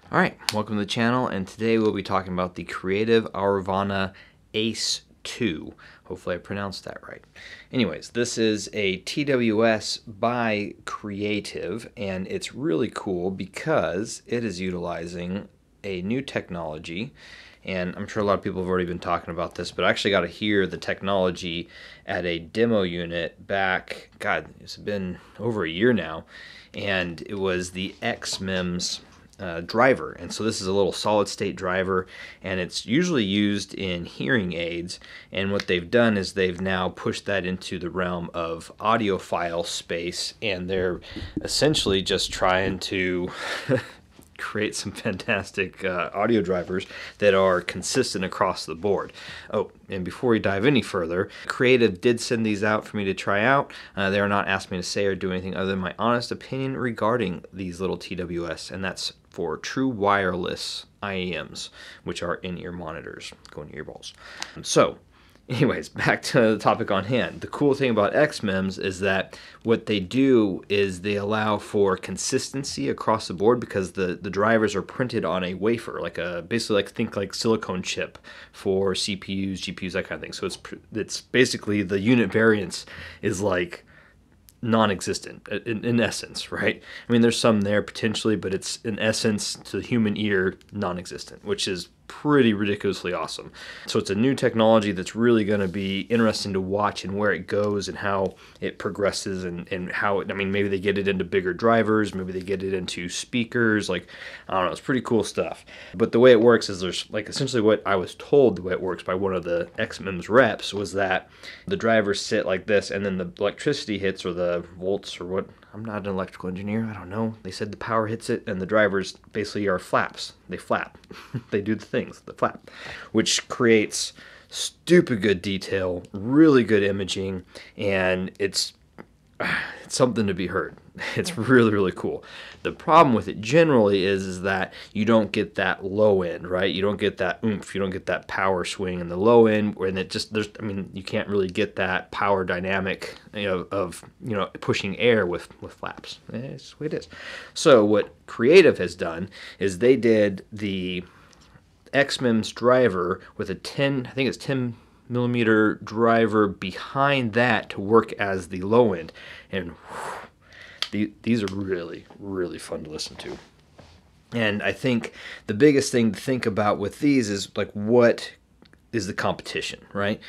Alright, welcome to the channel, and today we'll be talking about the Creative Aurvana Ace 2. Hopefully I pronounced that right. Anyways, this is a TWS by Creative, and it's really cool because it is utilizing a new technology, and I'm sure a lot of people have already been talking about this, but I actually got to hear the technology at a demo unit back, God, it's been over a year now, and it was the XMEMS driver. And so this is a little solid state driver, and it's usually used in hearing aids, and what they've done is they've now pushed that into the realm of audiophile space, and they're essentially just trying to create some fantastic audio drivers that are consistent across the board. Oh, and before we dive any further, Creative did send these out for me to try out. They are not asking me to say or do anything other than my honest opinion regarding these little TWS, and that's for true wireless IEMs, which are in-ear monitors, go in your earballs. So, anyways, back to the topic on hand. The cool thing about XMEMS is that what they do is they allow for consistency across the board because the drivers are printed on a wafer, like a basically think like silicone chip for CPUs, GPUs, that kind of thing. So it's basically the unit variance is like non-existent in essence, right? I mean, there's some there potentially, but it's in essence to the human ear non-existent, which is pretty ridiculously awesome. So it's a new technology that's really going to be interesting to watch and where it goes and how it progresses and how it, I mean, maybe they get it into bigger drivers, maybe they get it into speakers, like, I don't know, it's pretty cool stuff. But the way it works is there's like essentially what I was told the way it works by one of the XMEMS reps was that the drivers sit like this and then the electricity hits, or the volts, or what, I'm not an electrical engineer, I don't know. They said the power hits it and the drivers basically are flaps. They flap. They do the things, the flap, which creates stupid good detail, really good imaging, and it's something to be heard. It's really, really cool. The problem with it generally is that you don't get that low end, right? You don't get that oomph, you don't get that power swing in the low end, and it just, there's, I mean, you can't really get that power dynamic, of pushing air with flaps. It's the way it is. So what Creative has done is they did the XMEMS driver with a 10 millimeter driver behind that to work as the low end, and these are really, really fun to listen to. And I think the biggest thing to think about with these is like, what is the competition, right?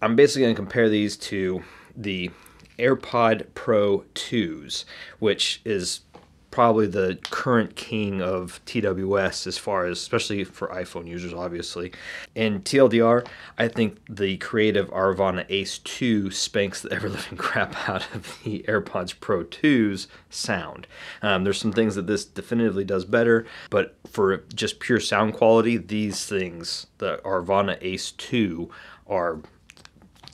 I'm basically going to compare these to the AirPod Pro 2s, which is probably the current king of TWS as far as, especially for iPhone users, obviously. And TLDR, I think the Creative Aurvana Ace 2 spanks the ever-living crap out of the AirPods Pro 2's sound. There's some things that this definitively does better, but for just pure sound quality, these things, the Aurvana Ace 2, are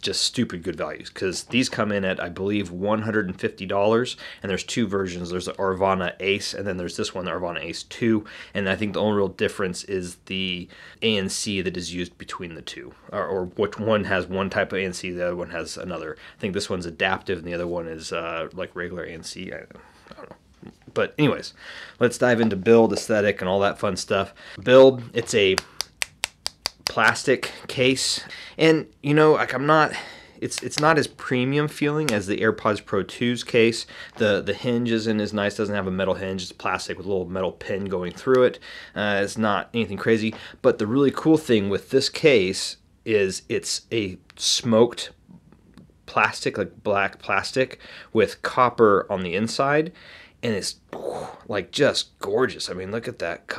just stupid good values, because these come in at, I believe, $150, and there's two versions. There's the Aurvana Ace, and then there's this one, the Aurvana Ace 2, and I think the only real difference is the ANC that is used between the two, or which one has one type of ANC, the other one has another. I think this one's adaptive, and the other one is like regular ANC. I don't know. But anyways, let's dive into build, aesthetic, and all that fun stuff. Build, it's a plastic case, and like it's not as premium feeling as the AirPods Pro 2's case. The hinge isn't as nice, doesn't have a metal hinge, it's plastic with a little metal pin going through it. It's not anything crazy, but the really cool thing with this case is it's a smoked plastic, like black plastic with copper on the inside, and it's like just gorgeous. I mean, look at that.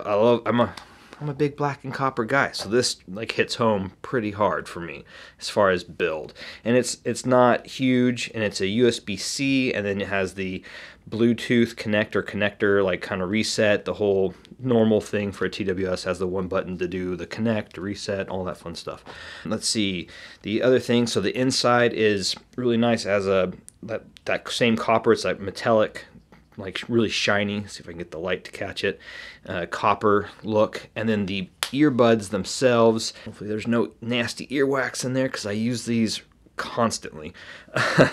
I'm a big black and copper guy, so this like hits home pretty hard for me as far as build. And it's not huge, and it's a USB-C, and then it has the Bluetooth connector, like kind of reset, the whole normal thing for a TWS has the one button to do the connect, reset, all that fun stuff. Let's see, the other thing, so the inside is really nice, as that same copper, it's like metallic, like really shiny. See if I can get the light to catch it. Copper look, and then the earbuds themselves. Hopefully there's no nasty earwax in there, because I use these constantly.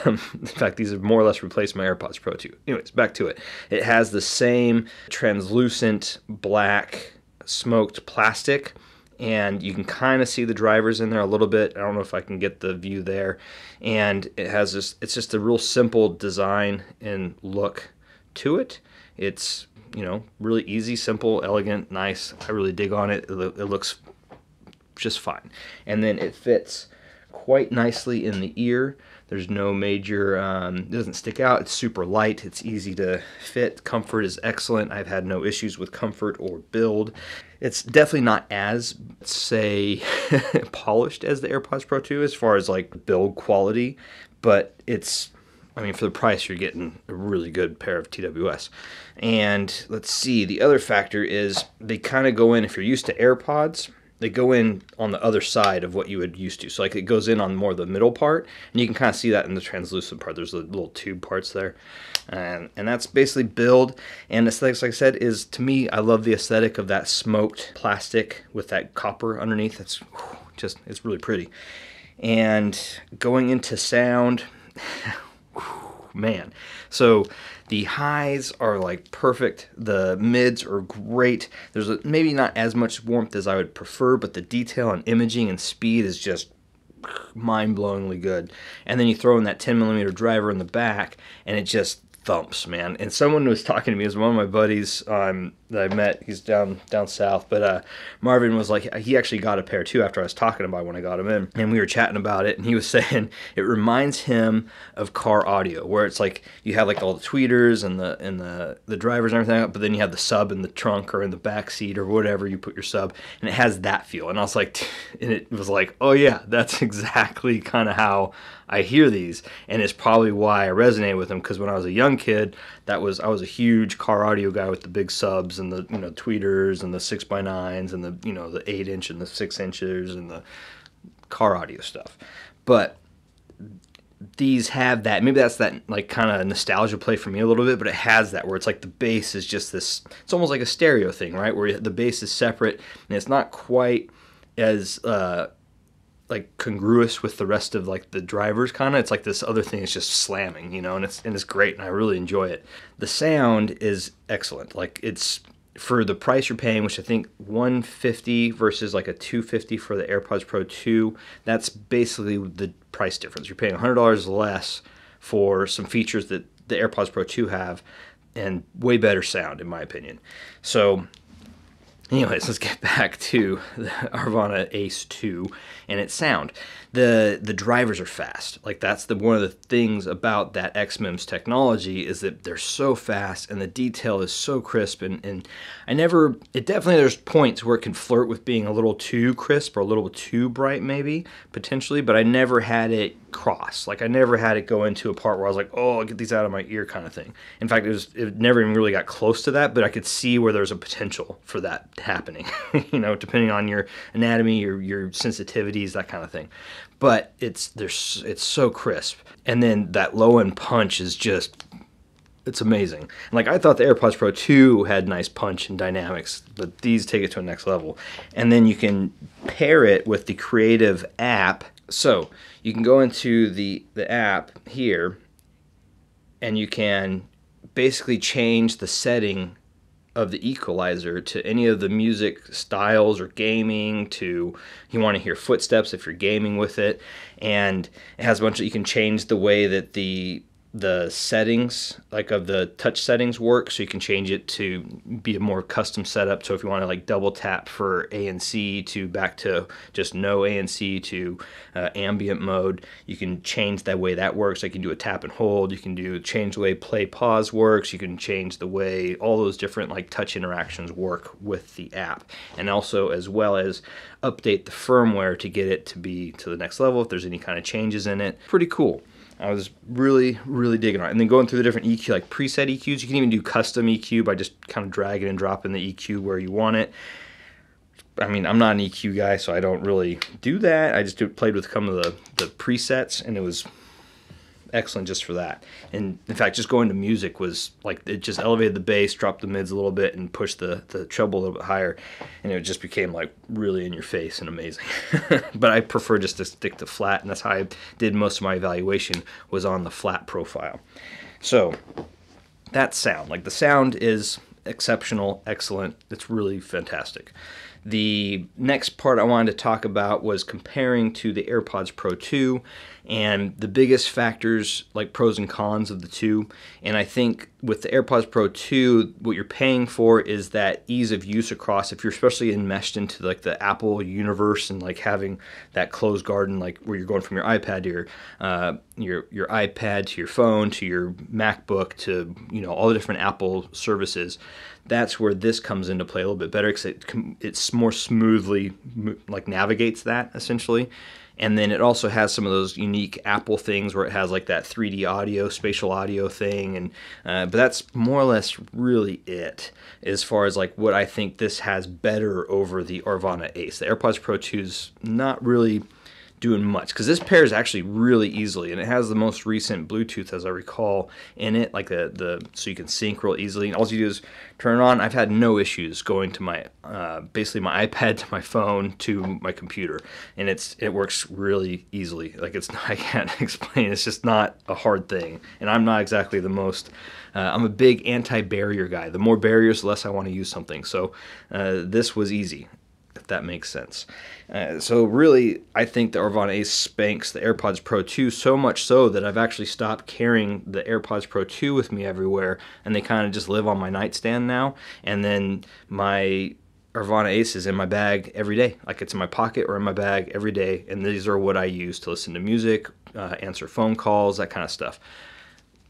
In fact, these have more or less replaced my AirPods Pro 2. Anyways, back to it. It has the same translucent black smoked plastic, and you can kind of see the drivers in there a little bit. I don't know if I can get the view there. And it has this, it's just a real simple design and look to it. It's, you know, really easy, simple, elegant, nice. I really dig on it. It looks just fine. And then it fits quite nicely in the ear. There's no major, it doesn't stick out. It's super light. It's easy to fit. Comfort is excellent. I've had no issues with comfort or build. It's definitely not as, say, polished as the AirPods Pro 2 as far as like build quality, but it's, I mean, for the price, you're getting a really good pair of TWS. And let's see, the other factor is they kind of go in, if you're used to AirPods, they go in on the other side of what you would used to. So like it goes in on more the middle part, and you can kind of see that in the translucent part. There's the little tube parts there. And that's basically build. And aesthetics, like I said, is, to me, I love the aesthetic of that smoked plastic with that copper underneath. It's just, it's really pretty. And going into sound, man. So the highs are like perfect. The mids are great. There's maybe not as much warmth as I would prefer, but the detail and imaging and speed is just mind-blowingly good. And then you throw in that 10mm driver in the back, and it just thumps, man. And someone was talking to me, it was one of my buddies that I met, he's down south, but Marvin was like, he actually got a pair too after I was talking about when I got him in, and we were chatting about it, and he was saying it reminds him of car audio, where it's like you have like all the tweeters and the drivers and everything, but then you have the sub in the trunk or in the back seat or whatever you put your sub, and it has that feel. And I was like, and it was like, oh yeah, that's exactly kind of how I hear these, and it's probably why I resonate with them, because when I was a young kid, I was a huge car audio guy with the big subs and the, you know, tweeters and the 6x9s and the, you know, the 8-inch and the 6-inches and the car audio stuff. But these have that, maybe that's that like kind of nostalgia play for me a little bit, but it has that where it's like the bass is just this, it's almost like a stereo thing, right? Where the bass is separate and it's not quite as like congruous with the rest of like the drivers kind of. It's like this other thing is just slamming, you know, and it's great, and I really enjoy it. The sound is excellent. Like, it's for the price you're paying, which I think $150 versus like a $250 for the AirPods Pro 2. That's basically the price difference. You're paying $100 less for some features that the AirPods Pro 2 have, and way better sound in my opinion. So anyways, let's get back to the Aurvana Ace 2 and its sound. The drivers are fast. Like, that's one of the things about that XMIMS technology, is that they're so fast and the detail is so crisp, and it definitely, there's points where it can flirt with being a little too crisp or a little too bright maybe, potentially, but I never had it cross. Like, I never had it go into a part where I was like, oh, I'll get these out of my ear kind of thing. In fact, it never even really got close to that, but I could see where there's a potential for that happening, you know, depending on your anatomy, your sensitivities, that kind of thing. But it's so crisp. And then that low end punch is just, it's amazing. Like, I thought the AirPods Pro 2 had nice punch and dynamics, but these take it to a next level. And then you can pair it with the Creative app. So you can go into the app here, and you can basically change the setting of the equalizer to any of the music styles, or gaming, to, you want to hear footsteps if you're gaming with it. And it has a bunch of, you can change the way that the settings, like of the touch settings, work, so you can change it to be a more custom setup. So if you want to like double tap for ANC to back to just no ANC to ambient mode, you can change that way that works. Like, you can do a tap and hold, you can change the way play pause works, you can change the way all those different like touch interactions work with the app, and also as well as update the firmware to get it to be to the next level if there's any kind of changes in it. Pretty cool. I was really, really digging on it. And then going through the different EQ, like preset EQs, you can even do custom EQ by just kind of dragging and dropping the EQ where you want it. I mean, I'm not an EQ guy, so I don't really do that. I just played with some of the presets, and it was excellent just for that. And in fact, just going to music was like, it just elevated the bass, dropped the mids a little bit, and pushed the treble a little bit higher, and it just became like really in your face and amazing. But I prefer just to stick to flat, and that's how I did most of my evaluation, was on the flat profile. So that sound, like, the sound is exceptional, excellent. It's really fantastic. The next part I wanted to talk about was comparing to the AirPods Pro 2 and the biggest factors, like pros and cons of the two. And I think with the AirPods Pro 2, what you're paying for is that ease of use across, if you're especially enmeshed into like the Apple universe and like having that closed garden, like where you're going from your iPad to your iPad to your phone to your MacBook to, you know, all the different Apple services. That's where this comes into play a little bit better, because it's more smoothly like navigates that essentially. And then it also has some of those unique Apple things where it has like that 3D audio, spatial audio thing, and but that's more or less really it as far as like what I think this has better over the Aurvana Ace. The AirPods Pro 2's not really doing much, because this pairs actually really easily, and it has the most recent Bluetooth, as I recall, in it, like the so you can sync real easily, and all you do is turn it on. I've had no issues going to my basically my iPad to my phone to my computer, and it works really easily. Like, it's I can't explain. It's just not a hard thing, and I'm not exactly the most I'm a big anti-barrier guy. The more barriers, the less I want to use something. So this was easy, if that makes sense. So really, I think the Aurvana Ace spanks the AirPods Pro 2, so much so that I've actually stopped carrying the AirPods Pro 2 with me everywhere, and they kind of just live on my nightstand now. And then my Aurvana Ace is in my bag every day. Like, it's in my pocket or in my bag every day, and these are what I use to listen to music, answer phone calls, that kind of stuff.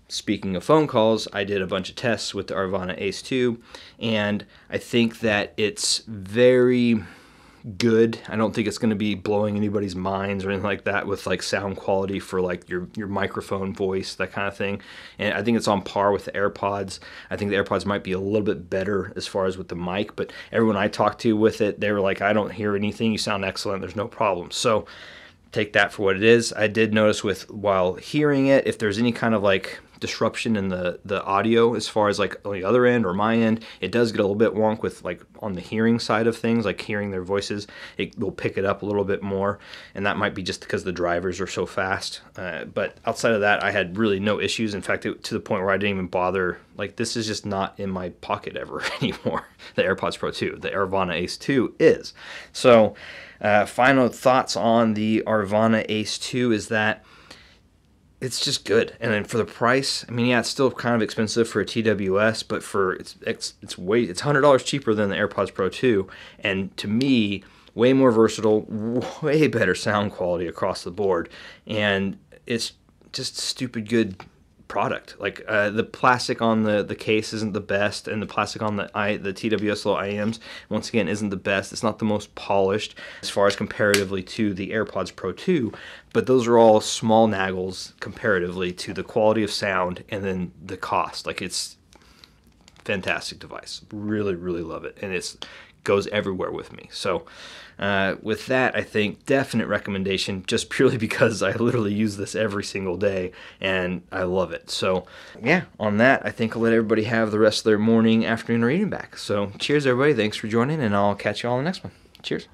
Speaking of phone calls, I did a bunch of tests with the Aurvana Ace 2, and I think that it's very good. I don't think it's going to be blowing anybody's minds or anything like that with like sound quality for like your microphone voice, that kind of thing. And I think it's on par with the AirPods. I think the AirPods might be a little bit better as far as with the mic, but everyone I talked to with it, they were like, I don't hear anything. You sound excellent. There's no problem. So take that for what it is. I did notice while hearing it, if there's any kind of like disruption in the audio as far as like on the other end or my end, it does get a little bit wonk with like on the hearing side of things, like hearing their voices. It will pick it up a little bit more, and that might be just because the drivers are so fast. But outside of that, I had really no issues. In fact, to the point where I didn't even bother. Like, this is just not in my pocket ever anymore. The AirPods Pro 2, the Aurvana Ace 2 is. So final thoughts on the Aurvana Ace 2 is that it's just good. And then for the price, I mean, yeah, it's still kind of expensive for a TWS, but for it's $100 cheaper than the AirPods Pro 2, and to me, way more versatile, way better sound quality across the board, and it's just stupid good product. Like, the plastic on the case isn't the best, and the plastic on the TWS little IMs, once again, isn't the best. It's not the most polished as far as comparatively to the AirPods Pro 2, but those are all small naggles comparatively to the quality of sound and then the cost. Like, it's fantastic device. Really, really love it, and it's goes everywhere with me. So with that, I think definite recommendation, just purely because I literally use this every single day and I love it. So yeah, on that, I think I'll let everybody have the rest of their morning, afternoon, or evening back. So cheers, everybody. Thanks for joining, and I'll catch you all in the next one. Cheers.